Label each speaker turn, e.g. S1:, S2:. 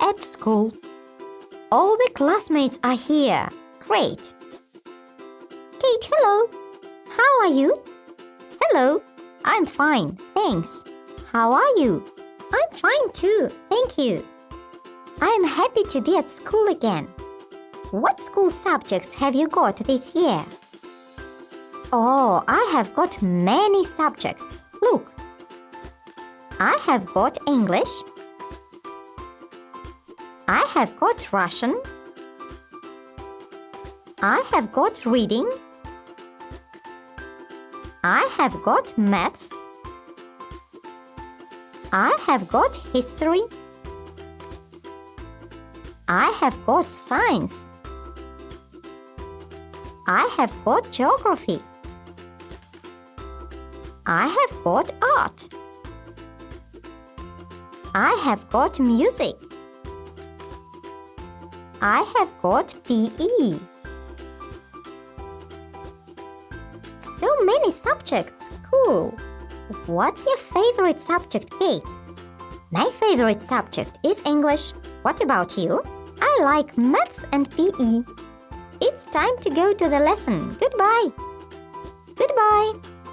S1: are at school. All the classmates are here. Great. Kate, hello. How are you? Hello. I'm fine, thanks. How are you? I'm fine too, thank you. I'm happy to be at school again. What school subjects have you got this year? Oh, I have got many subjects. Look. I have got English. I have got Russian. I have got reading. I have got maths. I have got history. I have got science. I have got geography. I have got art. I have got music. I have got PE. So many subjects. Cool. What's your favorite subject, Kate? My favorite subject is English. What about you? I like maths and PE. It's time to go to the lesson. Goodbye. Goodbye.